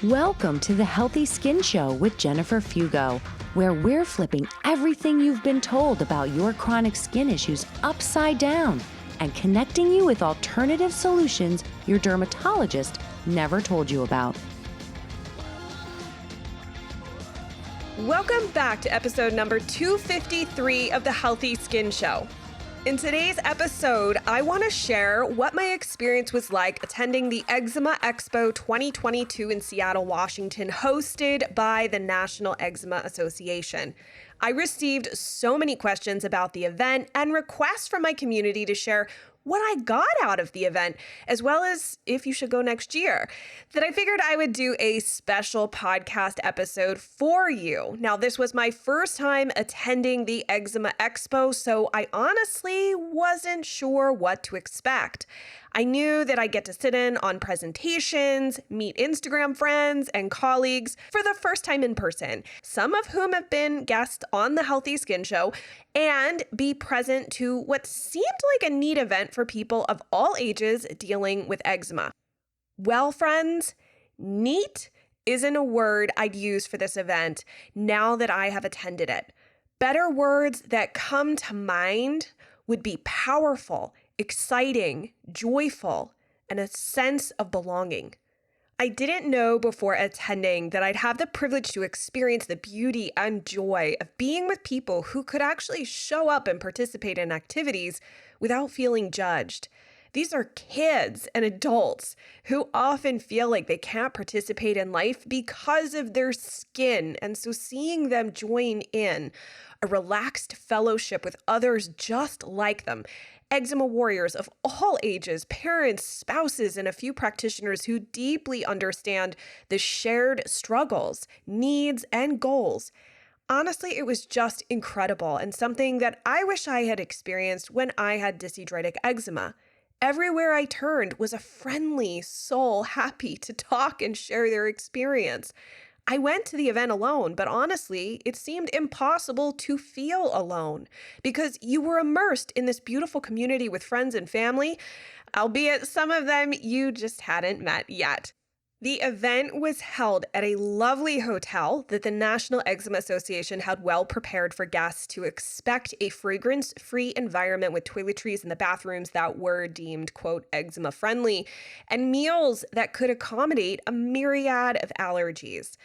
Welcome to the Healthy Skin Show with Jennifer Fugo, where we're flipping everything you've been told about your chronic skin issues upside down and connecting you with alternative solutions your dermatologist never told you about. Welcome back to episode number 253 of the Healthy Skin Show. In today's episode, I want to share what my experience was like attending the Eczema Expo 2022 in Seattle, Washington, hosted by the National Eczema Association. I received so many questions about the event and requests from my community to share what I got out of the event, as well as if you should go next year, that I figured I would do a special podcast episode for you. Now, this was my first time attending the Eczema Expo, so I honestly wasn't sure what to expect. I knew that I'd get to sit in on presentations, meet Instagram friends and colleagues for the first time in person, some of whom have been guests on the Healthy Skin Show, and be present to what seemed like a neat event for people of all ages dealing with eczema. Well, friends, neat isn't a word I'd use for this event now that I have attended it. Better words that come to mind would be powerful, exciting, joyful, and a sense of belonging. I didn't know before attending that I'd have the privilege to experience the beauty and joy of being with people who could actually show up and participate in activities without feeling judged. These are kids and adults who often feel like they can't participate in life because of their skin, and so seeing them join in a relaxed fellowship with others just like them, eczema warriors of all ages, parents, spouses, and a few practitioners who deeply understand the shared struggles, needs, and goals. Honestly, it was just incredible and something that I wish I had experienced when I had dyshidrotic eczema. Everywhere I turned was a friendly soul happy to talk and share their experience. I went to the event alone, but honestly, it seemed impossible to feel alone because you were immersed in this beautiful community with friends and family, albeit some of them you just hadn't met yet. The event was held at a lovely hotel that the National Eczema Association had well prepared for guests to expect a fragrance-free environment with toiletries in the bathrooms that were deemed, quote, eczema friendly, and meals that could accommodate a myriad of allergies.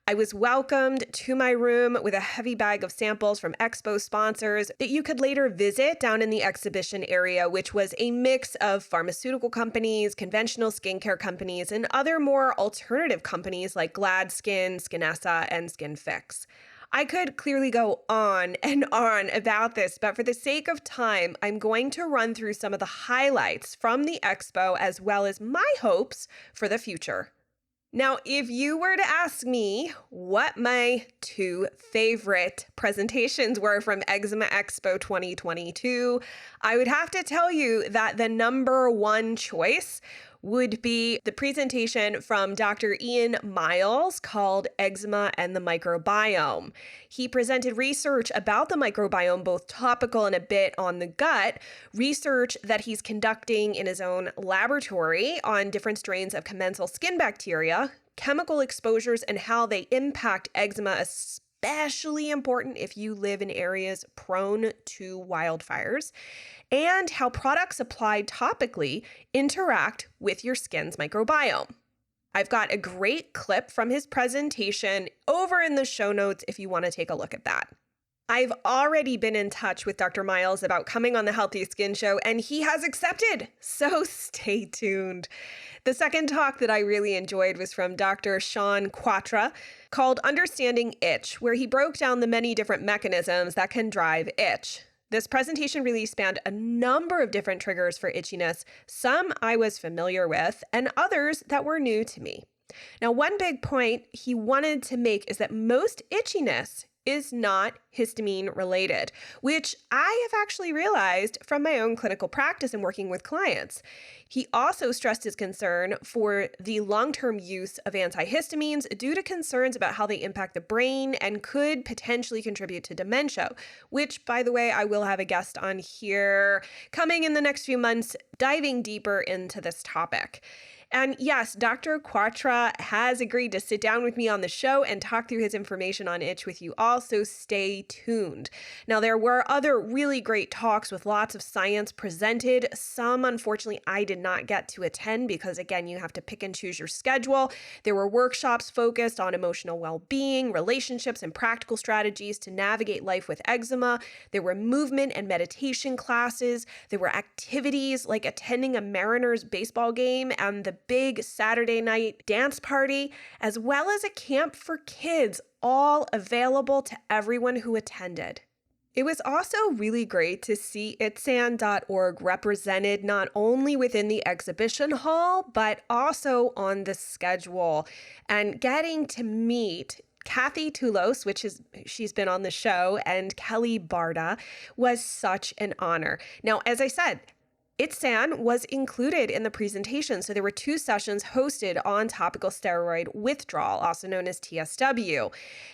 I was welcomed to my room with a heavy bag of samples from Expo sponsors that you could later visit down in the exhibition area, which was a mix of pharmaceutical companies, conventional skincare companies, and other more alternative companies like GladSkin, Skinessa, and SkinFix. I could clearly go on and on about this, but for the sake of time, I'm going to run through some of the highlights from the expo as well as my hopes for the future. Now, if you were to ask me what my two favorite presentations were from Eczema Expo 2022, I would have to tell you that the number one choice would be the presentation from Dr. Ian Miles called Eczema and the Microbiome. He presented research about the microbiome, both topical and a bit on the gut, research that he's conducting in his own laboratory on different strains of commensal skin bacteria, chemical exposures, and how they impact eczema, especially important if you live in areas prone to wildfires, and how products applied topically interact with your skin's microbiome. I've got a great clip from his presentation over in the show notes if you want to take a look at that. I've already been in touch with Dr. Miles about coming on the Healthy Skin Show, and he has accepted, so stay tuned. The second talk that I really enjoyed was from Dr. Sean Quatra called Understanding Itch, where he broke down the many different mechanisms that can drive itch. This presentation really spanned a number of different triggers for itchiness, some I was familiar with, and others that were new to me. Now, one big point he wanted to make is that most itchiness is not histamine related, which I have actually realized from my own clinical practice and working with clients. He also stressed his concern for the long-term use of antihistamines due to concerns about how they impact the brain and could potentially contribute to dementia, which, by the way, I will have a guest on here coming in the next few months diving deeper into this topic. And yes, Dr. Quatra has agreed to sit down with me on the show and talk through his information on itch with you all, so stay tuned. Now, there were other really great talks with lots of science presented. Some, unfortunately, I did not get to attend because, again, you have to pick and choose your schedule. There were workshops focused on emotional well-being, relationships, and practical strategies to navigate life with eczema. There were movement and meditation classes. There were activities like attending a Mariners baseball game and the big Saturday night dance party, as well as a camp for kids, all available to everyone who attended. It was also really great to see itsan.org represented not only within the exhibition hall, but also on the schedule, and getting to meet Kathy Toulos, she's been on the show, and Kelly Barda was such an honor. Now, as I said, Itsan was included in the presentation, so there were 2 sessions hosted on topical steroid withdrawal, also known as TSW.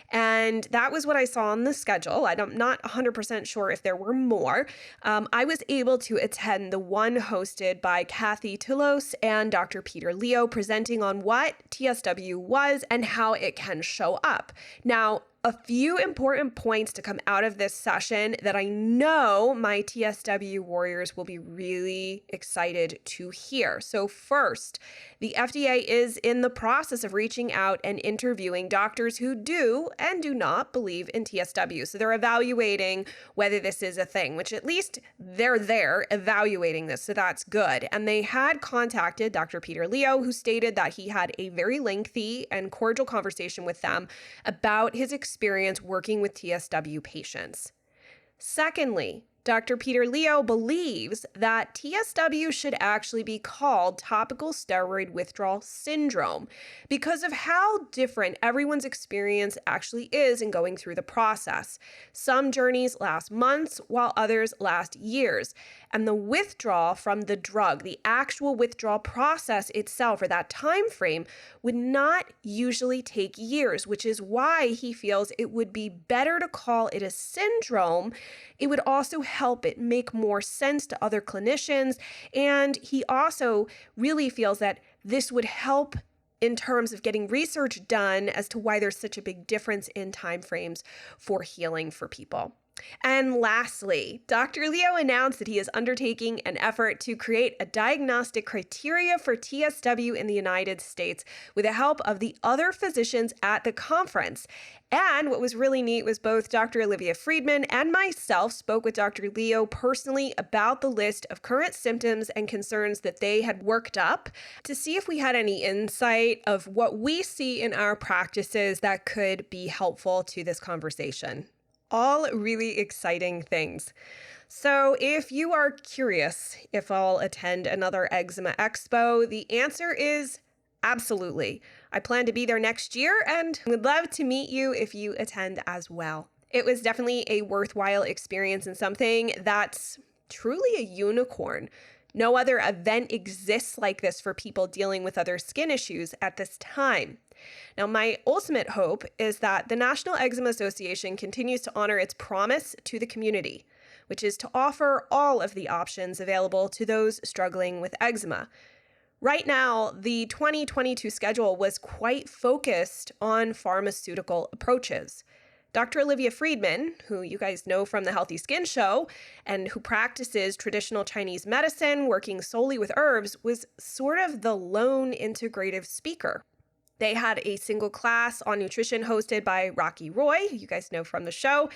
And that was what I saw on the schedule. I'm not 100% sure if there were more. I was able to attend the one hosted by Kathy Toulos and Dr. Peter Leo, presenting on what TSW was and how it can show up. Now, a few important points to come out of this session that I know my TSW warriors will be really excited to hear. So first, the FDA is in the process of reaching out and interviewing doctors who do and do not believe in TSW. So they're evaluating whether this is a thing, which at least they're there evaluating this. So that's good. And they had contacted Dr. Peter Leo, who stated that he had a very lengthy and cordial conversation with them about his experience working with TSW patients. Secondly, Dr. Peter Leo believes that TSW should actually be called topical steroid withdrawal syndrome because of how different everyone's experience actually is in going through the process. Some journeys last months, while others last years. And the withdrawal from the drug, the actual withdrawal process itself, or that time frame, would not usually take years, which is why he feels it would be better to call it a syndrome. It would also help it make more sense to other clinicians. And he also really feels that this would help in terms of getting research done as to why there's such a big difference in timeframes for healing for people. And lastly, Dr. Leo announced that he is undertaking an effort to create a diagnostic criteria for TSW in the United States with the help of the other physicians at the conference. And what was really neat was both Dr. Olivia Friedman and myself spoke with Dr. Leo personally about the list of current symptoms and concerns that they had worked up to see if we had any insight of what we see in our practices that could be helpful to this conversation. All really exciting things. So if you are curious if I'll attend another Eczema Expo, the answer is absolutely. I plan to be there next year and would love to meet you if you attend as well. It was definitely a worthwhile experience and something that's truly a unicorn. No other event exists like this for people dealing with other skin issues at this time. Now, my ultimate hope is that the National Eczema Association continues to honor its promise to the community, which is to offer all of the options available to those struggling with eczema. Right now, the 2022 schedule was quite focused on pharmaceutical approaches. Dr. Olivia Friedman, who you guys know from the Healthy Skin Show and who practices traditional Chinese medicine working solely with herbs, was sort of the lone integrative speaker. They had a single class on nutrition hosted by Rocky Roy, who you guys know from the show,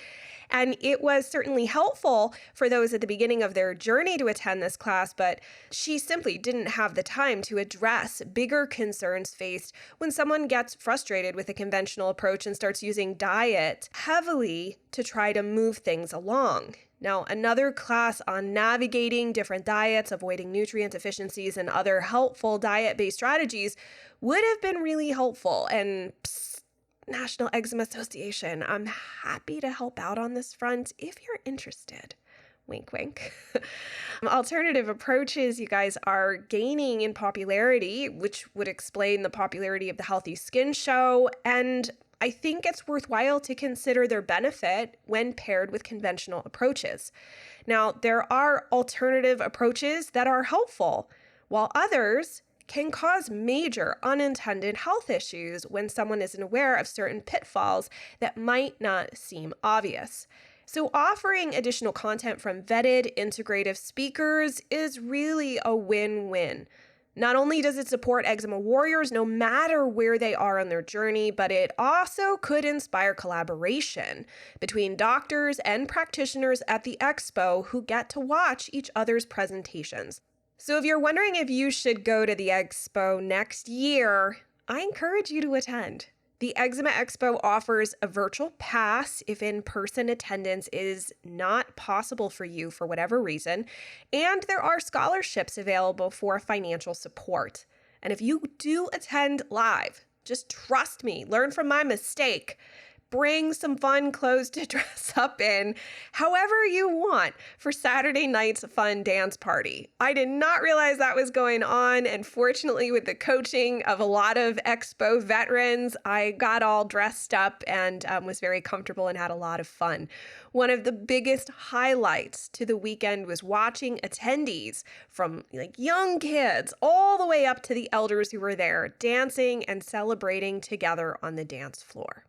and it was certainly helpful for those at the beginning of their journey to attend this class, but she simply didn't have the time to address bigger concerns faced when someone gets frustrated with a conventional approach and starts using diet heavily to try to move things along. Now, another class on navigating different diets, avoiding nutrient deficiencies, and other helpful diet-based strategies would have been really helpful. And National Eczema Association, I'm happy to help out on this front if you're interested. Wink, wink. Alternative approaches, you guys, are gaining in popularity, which would explain the popularity of the Healthy Skin Show, and I think it's worthwhile to consider their benefit when paired with conventional approaches. Now, there are alternative approaches that are helpful, while others can cause major unintended health issues when someone isn't aware of certain pitfalls that might not seem obvious. So offering additional content from vetted integrative speakers is really a win-win. Not only does it support eczema warriors no matter where they are on their journey, but it also could inspire collaboration between doctors and practitioners at the expo who get to watch each other's presentations. So if you're wondering if you should go to the expo next year, I encourage you to attend. The Eczema Expo offers a virtual pass if in-person attendance is not possible for you for whatever reason, and there are scholarships available for financial support. And if you do attend live, just trust me, learn from my mistake. Bring some fun clothes to dress up in, however you want, for Saturday night's fun dance party. I did not realize that was going on, and fortunately, with the coaching of a lot of expo veterans, I got all dressed up and was very comfortable and had a lot of fun. One of the biggest highlights to the weekend was watching attendees from young kids all the way up to the elders who were there dancing and celebrating together on the dance floor.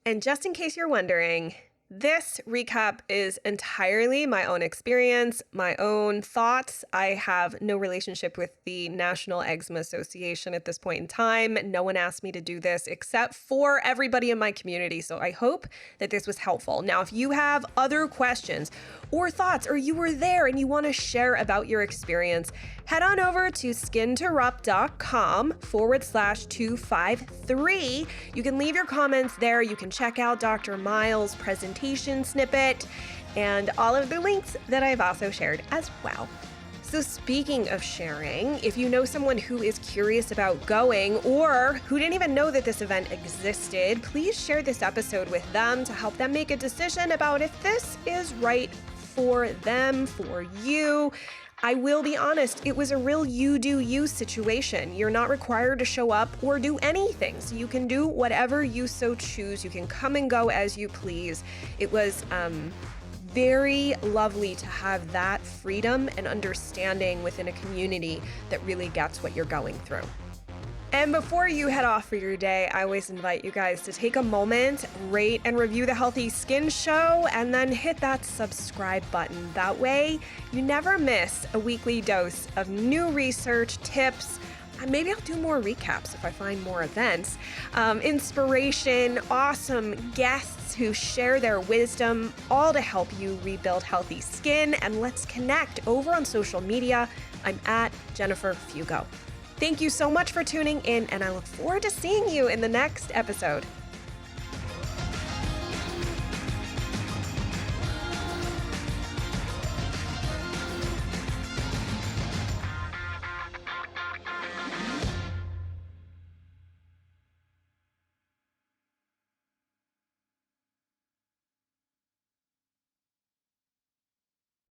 And just in case you're wondering, this recap is entirely my own experience, my own thoughts. I have no relationship with the National Eczema Association at this point in time. No one asked me to do this except for everybody in my community. So I hope that this was helpful. Now, if you have other questions or thoughts, or you were there and you want to share about your experience, head on over to skintorupt.com/253. You can leave your comments there. You can check out Dr. Miles' presentation snippet and all of the links that I've also shared as well. So speaking of sharing, if you know someone who is curious about going or who didn't even know that this event existed, please share this episode with them to help them make a decision about if this is right for them, for you. I will be honest, it was a real you do you situation. You're not required to show up or do anything, so you can do whatever you so choose. You can come and go as you please. It was very lovely to have that freedom and understanding within a community that really gets what you're going through. And before you head off for your day, I always invite you guys to take a moment, rate and review the Healthy Skin Show, and then hit that subscribe button. That way, you never miss a weekly dose of new research, tips. Maybe I'll do more recaps if I find more events, inspiration, awesome guests who share their wisdom, all to help you rebuild healthy skin. And let's connect over on social media. I'm at Jennifer Fugo. Thank you so much for tuning in, and I look forward to seeing you in the next episode.